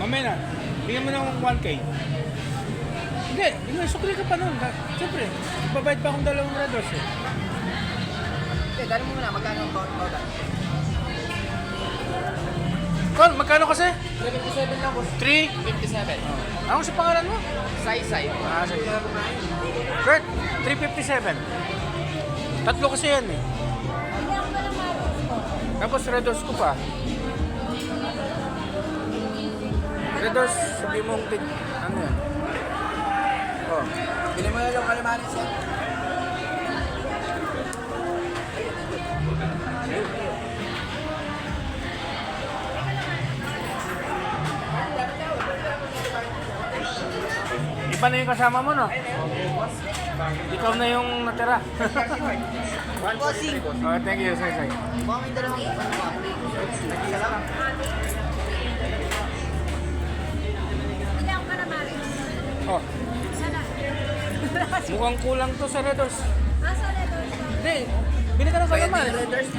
Mamaya na. Bigyan mo ng 1K. Hindi, sukli ka pa nun. Siyempre, babayad pa akong 2 Red Doors eh. Hindi, dali mo muna. Magkano ang bawda? Kon, magkano kasi? 357 lang, boss. 3? 57. Ano si pangalan mo? Say. Ah, sige. Kurt, 357. Tatlo kasi yan eh. Tapos Red Doors ko pa. Red Doors, sabi mong ano yan? Oh. Bili mo na yung kalimanin siya. Iba na yung kasama mo, no? Ikaw na yung natira. Bossing. Oh, thank you, Say. Baka may dalawang isa lang. Ilang ka na, Mari? Oh, Sana. mukhang kulang to sa Red Doors. Asa na ito? Hindi, bili ka ng kalaman. Red Doors.